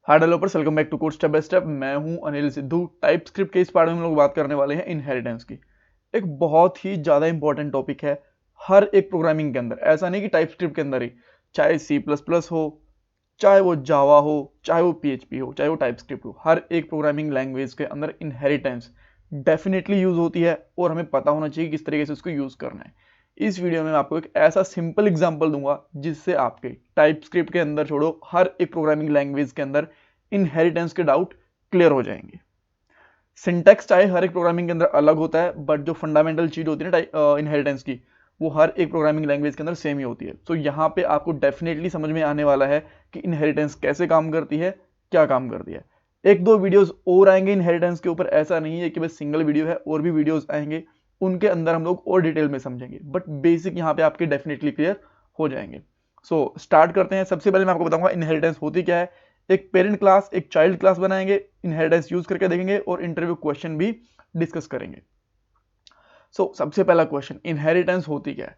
Hi developers, welcome back to code step by step. मैं हूं Anil Sidhu. Type script के इस पार्ट में हम लोग बात करने वाले हैं इनहेरिटेंस की। एक बहुत ही ज़्यादा इंपॉर्टेंट टॉपिक है हर एक प्रोग्रामिंग के अंदर। ऐसा नहीं कि टाइप स्क्रिप्ट के अंदर ही, चाहे सी प्लस प्लस हो, चाहे वो जावा हो, चाहे वो पीएचपी हो, चाहे वो टाइप स्क्रिप्ट हो, हर एक प्रोग्रामिंग लैंग्वेज के अंदर इनहेरिटेंस डेफिनेटली यूज होती है और हमें पता होना चाहिए किस तरीके से उसको यूज करना है। इस वीडियो में मैं आपको एक ऐसा सिंपल एग्जांपल दूंगा जिससे आपके टाइप स्क्रिप्ट के अंदर छोड़ो हर एक प्रोग्रामिंग लैंग्वेज के अंदर इनहेरिटेंस के डाउट क्लियर हो जाएंगे। सिंटैक्स चाहे हर एक प्रोग्रामिंग के अंदर अलग होता है, बट जो फंडामेंटल चीज होती है ना इनहेरिटेंस की, वो हर एक प्रोग्रामिंग लैंग्वेज के अंदर सेम ही होती है। तो यहाँ पे आपको डेफिनेटली समझ में आने वाला है कि इनहेरिटेंस कैसे काम करती है, क्या काम करती है। एक दो वीडियोस और आएंगे इनहेरिटेंस के ऊपर, ऐसा नहीं है कि बस सिंगल वीडियो है, और भी वीडियोस आएंगे, उनके अंदर हम लोग और डिटेल में समझेंगे, बट बेसिक यहाँ पे आपके डेफिनेटली क्लियर हो जाएंगे। सो स्टार्ट करते हैं। सबसे पहले मैं आपको बताऊंगा इनहेरिटेंस होती क्या है। एक पेरेंट क्लास, एक चाइल्ड क्लास बनाएंगे, इनहेरिटेंस यूज करके देखेंगे और इंटरव्यू क्वेश्चन भी डिस्कस करेंगे। सबसे पहला क्वेश्चन, इनहेरिटेंस होती क्या है।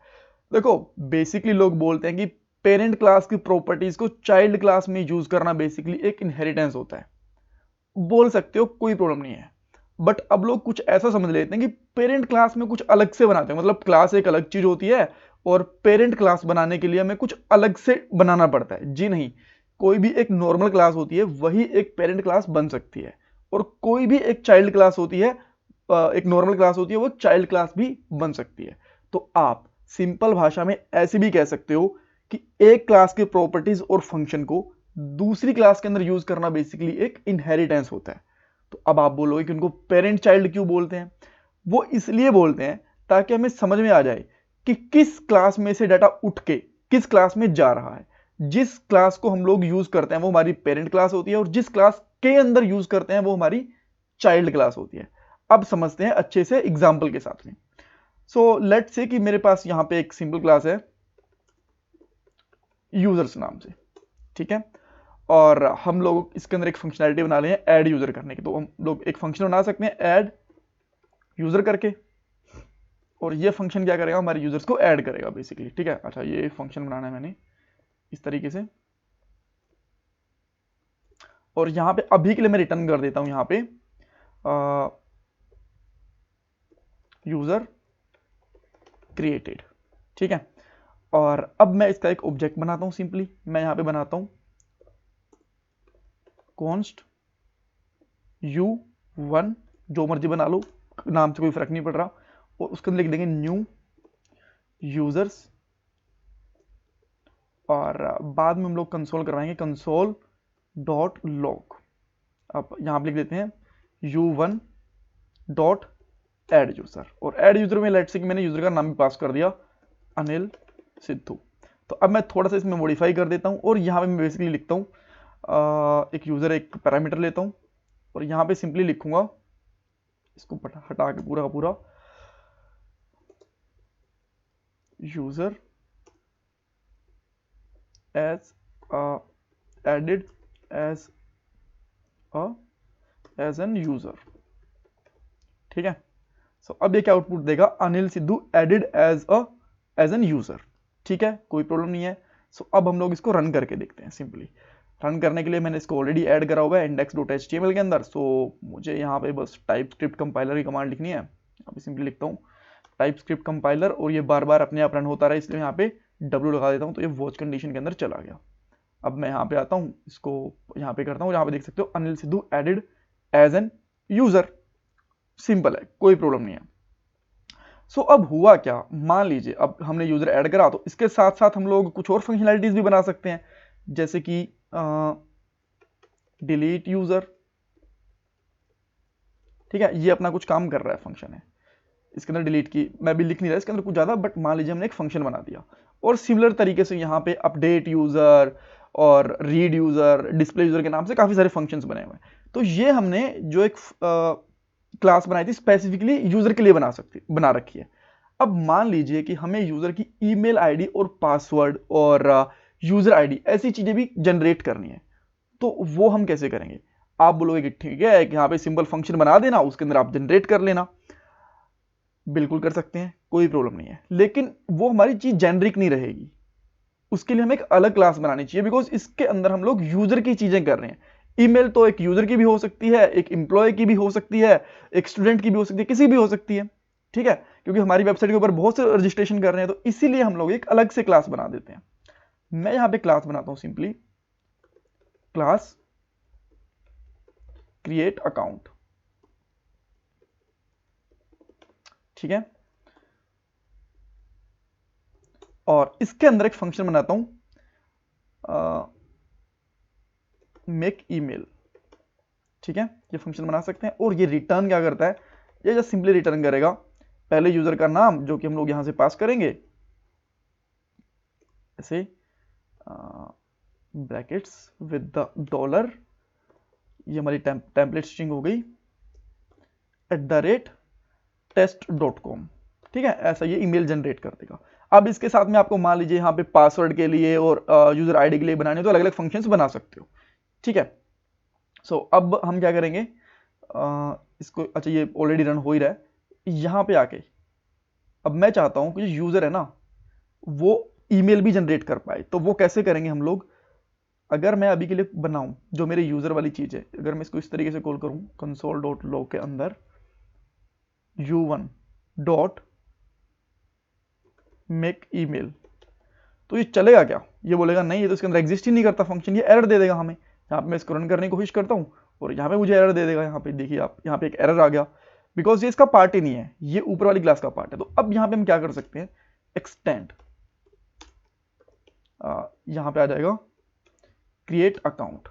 देखो, बेसिकली लोग बोलते हैं कि पेरेंट क्लास की प्रॉपर्टीज को चाइल्ड क्लास में यूज करना बेसिकली एक इनहेरिटेंस होता है। बोल सकते हो, कोई प्रॉब्लम नहीं है, बट अब लोग कुछ ऐसा समझ लेते हैं कि पेरेंट क्लास में कुछ अलग से बनाते हैं, मतलब क्लास एक अलग चीज होती है और पेरेंट क्लास बनाने के लिए हमें कुछ अलग से बनाना पड़ता है। जी नहीं, कोई भी एक नॉर्मल क्लास होती है वही एक पेरेंट क्लास बन सकती है, और कोई भी एक चाइल्ड क्लास होती है, एक नॉर्मल क्लास होती है, वो चाइल्ड क्लास भी बन सकती है। तो आप सिंपल भाषा में ऐसे भी कह सकते हो कि एक क्लास के प्रॉपर्टीज और फंक्शन को दूसरी क्लास के अंदर यूज करना बेसिकली एक इनहेरिटेंस होता है। तो अब आप बोलोगे कि उनको पेरेंट चाइल्ड क्यों बोलते हैं। वो इसलिए बोलते हैं ताकि हमें समझ में आ जाए कि किस क्लास में से डाटा उठ के किस क्लास में जा रहा है। जिस क्लास को हम लोग यूज करते हैं वो हमारी पेरेंट क्लास होती है, और जिस क्लास के अंदर यूज करते हैं वो हमारी चाइल्ड क्लास होती है। अब समझते हैं अच्छे से एग्जाम्पल के साथ में। सो लेट्स से कि मेरे पास यहां पे एक सिंपल क्लास है यूजर्स नाम से, ठीक है, और हम लोग इसके अंदर एक फंक्शनैलिटी बना रहे हैं ऐड यूजर करने की। तो हम लोग एक फंक्शन बना सकते हैं ऐड यूजर करके, और ये फंक्शन क्या करेगा, हमारे यूजर्स को ऐड करेगा बेसिकली, ठीक है। अच्छा, ये फंक्शन बनाना है मैंने इस तरीके से, और यहां पे अभी के लिए मैं रिटर्न कर देता हूं यहां पे यूजर क्रिएटेड, ठीक है। और अब मैं इसका एक ऑब्जेक्ट बनाता हूं। सिंपली मैं यहां पे बनाता हूं कॉन्स्ट u1, जो मर्जी बना लो, नाम से कोई फर्क नहीं पड़ रहा, और उसके अंदर लिख देंगे न्यू यूजर्स, और बाद में हम लोग कंसोल करवाएंगे कंसोल डॉट लॉग। अब यहां पे लिख देते हैं u1 डॉट एड यूजर, और एड यूजर में लेट्स से कि मैंने यूजर का नाम भी पास कर दिया अनिल सिद्धू। तो अब मैं थोड़ा सा इसमें मॉडिफाई कर देता हूं, और यहां पे मैं बेसिकली लिखता हूं एक यूजर, एक पैरामीटर लेता हूं, और यहां पे सिंपली लिखूंगा, इसको हटा के पूरा का पूरा user as added as as an user, ठीक है। अब ये क्या आउटपुट देगा, Anil Sidhu added as an user, ठीक है, कोई प्रॉब्लम नहीं है। अब हम लोग इसको रन करके देखते हैं। सिंपली रन करने के लिए मैंने इसको ऑलरेडी ऐड करा हुआ है index.html के अंदर। मुझे यहाँ पे बस टाइप स्क्रिप्ट कंपाइलर की कमांड लिखनी है। अभी सिंपली लिखता हूँ टाइप स्क्रिप्ट कंपाइलर, और ये बार बार अपने आप रन होता रहा, इसलिए यहाँ पे W लगा देता हूँ, तो ये वॉच कंडीशन के अंदर चला गया। अब मैं यहाँ पे आता हूँ, इसको यहाँ पे करता हूँ, यहाँ पे देख सकते हो Anil Sidhu added as an user. Simple है, कोई प्रॉब्लम नहीं है। अब हुआ क्या, मान लीजिए अब हमने यूजर ऐड करा, तो इसके साथ साथ हम लोग कुछ और फंक्शनैलिटीज भी बना सकते हैं, जैसे कि डिलीट यूजर, ठीक है। ये अपना कुछ काम कर रहा है, फंक्शन है, इसके अंदर डिलीट की मैं भी लिख नहीं रहा इसके अंदर कुछ ज्यादा, बट मान लीजिए हमने एक फंक्शन बना दिया। और सिमिलर तरीके से यहाँ पे अपडेट यूजर और रीड यूजर, डिस्प्ले यूजर के नाम से काफी सारे फंक्शंस बने हुए हैं। तो ये हमने जो एक क्लास बनाई थी स्पेसिफिकली यूजर के लिए बना रखी है। अब मान लीजिए कि हमें यूजर की ईमेल आईडी और पासवर्ड और यूजर आईडी ऐसी चीजें भी जनरेट करनी है, तो वो हम कैसे करेंगे। आप बोलोगे कि ठीक है कि यहाँ पे सिंपल फंक्शन बना देना, उसके अंदर आप जनरेट कर लेना। बिल्कुल कर सकते हैं, कोई प्रॉब्लम नहीं है, लेकिन वो हमारी चीज जेनरिक नहीं रहेगी। उसके लिए हमें एक अलग क्लास बनानी चाहिए, बिकॉज इसके अंदर हम लोग यूजर की चीजें कर रहे हैं। ईमेल तो एक यूजर की भी हो सकती है, एक एम्प्लॉय की भी हो सकती है, एक स्टूडेंट की भी हो सकती है, किसी भी हो सकती है, ठीक है, क्योंकि हमारी वेबसाइट के ऊपर बहुत से रजिस्ट्रेशन कर रहे हैं, तो इसीलिए हम लोग एक अलग से क्लास बना देते हैं। मैं यहां पे क्लास बनाता हूं, सिंपली क्लास क्रिएट अकाउंट, ठीक है, और इसके अंदर एक फंक्शन बनाता हूं मेक ईमेल, ठीक है, ये फंक्शन बना सकते हैं। और ये रिटर्न क्या करता है, ये जस्ट सिंपली रिटर्न करेगा पहले यूजर का नाम, जो कि हम लोग यहां से पास करेंगे ऐसे ब्रैकेट्स विद द डॉलर, ये हमारी टेम्पलेट स्ट्रिंग हो गई, @test.com, ठीक है, ऐसा ये ईमेल जनरेट कर देगा। अब इसके साथ में आपको मान लीजिए यहाँ पे पासवर्ड के लिए और यूजर आईडी के लिए बनाने, तो अलग अलग फंक्शंस बना सकते हो, ठीक है। सो अब हम क्या करेंगे, इसको, अच्छा ये ऑलरेडी रन हो ही रहा है, यहाँ पे आके अब मैं चाहता हूँ कि जो यूजर है ना वो ईमेल भी जनरेट कर पाए, तो वो कैसे करेंगे हम लोग। अगर मैं अभी के लिए बनाऊं जो मेरे यूजर वाली चीज है, अगर मैं इसको इस तरीके से कॉल करूं console.log के अंदर u1 डॉट मेक ईमेल, तो ये चलेगा क्या, ये बोलेगा नहीं, ये तो इसके अंदर एग्जिस्ट ही नहीं करता फंक्शन, ये एरर दे देगा हमें। यहाँ पे मैं इसको रन करने की कोशिश करता हूँ और यहाँ पे मुझे एरर दे देगा। यहाँ पे देखिए आप, यहाँ पे एक एरर आ गया, बिकॉज ये इसका पार्ट ही नहीं है, ये ऊपर वाली क्लास का पार्ट है। तो अब यहाँ पे हम क्या कर सकते हैं, एक्सटेंड, यहाँ पे आ जाएगा क्रिएट अकाउंट,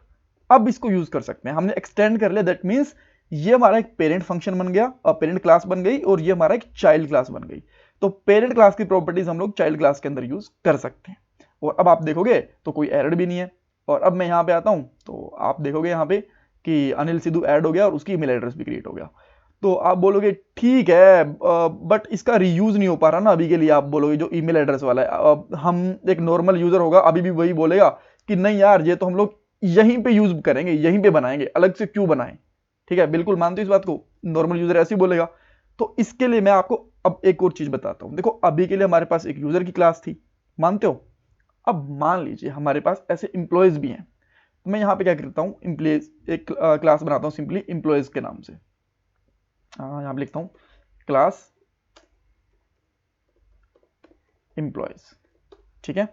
अब इसको यूज कर सकते हैं, हमने एक्सटेंड कर लिया, दैट मीन्स ये हमारा एक पेरेंट फंक्शन बन गया, पेरेंट क्लास बन गई, और ये हमारा एक चाइल्ड क्लास बन गई। तो पेरेंट क्लास की प्रॉपर्टीज हम लोग चाइल्ड क्लास के अंदर यूज कर सकते हैं। और अब आप देखोगे तो कोई एरर भी नहीं है। और अब मैं यहाँ पे आता हूँ तो आप देखोगे यहाँ पे कि अनिल सिद्धू ऐड हो गया और उसकी ईमेल एड्रेस भी क्रिएट हो गया। तो आप बोलोगे ठीक है, बट इसका रीयूज नहीं हो पा रहा ना अभी के लिए। आप बोलोगे जो ईमेल एड्रेस वाला है, हम एक नॉर्मल यूजर होगा अभी भी वही बोलेगा कि नहीं यार, ये तो हम लोग यहीं पे यूज करेंगे, यहीं पे बनाएंगे, अलग से क्यों बनाएं। ठीक है, बिल्कुल मानते हो इस बात को, नॉर्मल यूजर ऐसे ही बोलेगा। तो इसके लिए मैं आपको अब एक और चीज बताता हूं। देखो अभी के लिए हमारे पास एक यूजर की क्लास थी, मानते हो। अब मान लीजिए हमारे पास ऐसे इंप्लॉयज भी हैं, तो मैं यहाँ पे क्या करता हूँ, इंप्लॉयज एक क्लास बनाता हूँ सिंपली इंप्लॉयज के नाम से। यहाँ पे लिखता हूँ क्लास इंप्लॉयज, ठीक है,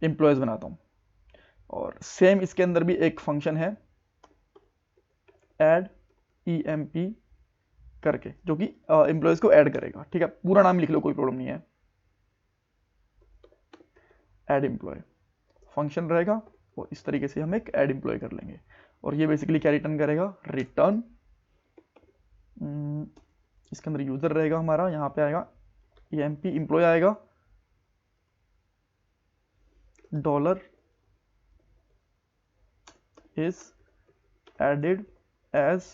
इंप्लॉयज बनाता हूँ। और सेम इसके अंदर भी एक फंक्शन है ऐड emp करके, जो कि एम्प्लॉयज को ऐड करेगा। ठीक है, पूरा नाम लिख लो, कोई प्रॉब्लम नहीं है। ऐड एम्प्लॉय फंक्शन रहेगा और इस तरीके से हम एक ऐड एम्प्लॉय कर लेंगे। और ये बेसिकली क्या रिटर्न करेगा, रिटर्न, इसके अंदर यूजर रहेगा हमारा, यहाँ पे आएगा emp एम्प्लॉय आएगा, dollar is added as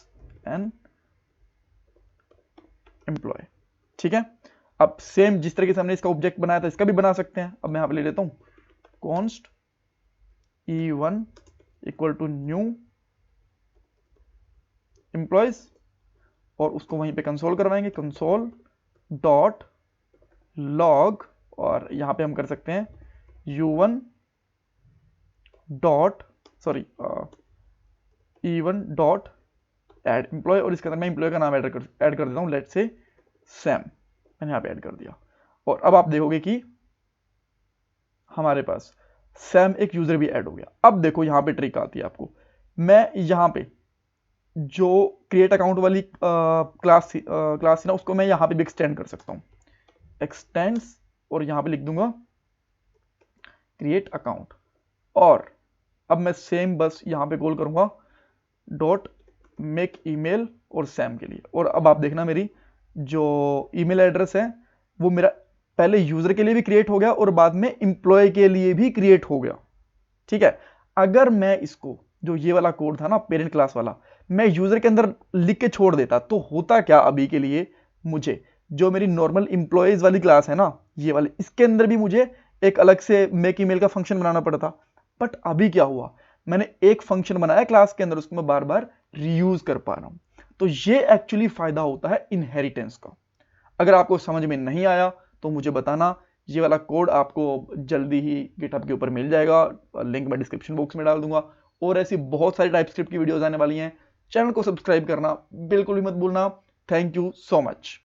an employee, ठीक है। अब सेम जिस तरीके से हमने इसका ऑब्जेक्ट बनाया था, इसका भी बना सकते हैं। अब मैं यहां पे ले लेता हूं const e1 equal to new employees, और उसको वहीं पे कंसोल करवाएंगे, कंसोल डॉट लॉग, और यहां पे हम कर सकते हैं u1 dot sorry e1 dot add employ, और इसके अंदर मैं एम्प्लॉय का नाम ऐड कर देता हूँ, लेट्स से सैम, मैंने यहाँ पे ऐड कर दिया। और अब आप देखोगे कि हमारे पास सैम एक यूजर भी ऐड हो गया। अब देखो यहाँ पे ट्रिक आती है आपको, मैं यहाँ पे जो क्रिएट अकाउंट वाली क्लास थी ना, उसको मैं यहाँ पे भी एक्सटेंड कर सकता हूँ, एक्सटेंड्स, और यहाँ पे लिख दूंगा क्रिएट अकाउंट। और अब मैं सेम बस यहाँ पे कॉल करूंगा डॉट मेक ईमेल और सैम के लिए। और अब आप देखना मेरी जो ईमेल एड्रेस है वो मेरा पहले यूजर के लिए भी क्रिएट हो गया और बाद में एम्प्लॉय के लिए भी क्रिएट हो गया। ठीक है, अगर मैं इसको जो ये वाला कोड था ना पेरेंट क्लास वाला, मैं यूजर के अंदर लिख के छोड़ देता, तो होता क्या, अभी के लिए मुझे जो मेरी नॉर्मल इंप्लॉयज वाली क्लास है ना, ये वाली, इसके अंदर भी मुझे एक अलग से मेक ईमेल का फंक्शन बनाना पड़ता। बट अभी क्या हुआ, मैंने एक फंक्शन बनाया क्लास के अंदर, उसको मैं बार बार रीयूज कर पा रहा हूं। तो ये एक्चुअली फायदा होता है इनहेरिटेंस का। अगर आपको समझ में नहीं आया तो मुझे बताना, ये वाला कोड आपको जल्दी ही गिटहब के ऊपर मिल जाएगा, लिंक मैं डिस्क्रिप्शन बॉक्स में डाल दूंगा, और ऐसी बहुत सारी टाइपस्क्रिप्ट की वीडियोस आने वाली हैं। चैनल को सब्सक्राइब करना बिल्कुल भी मत भूलना। Thank you so much.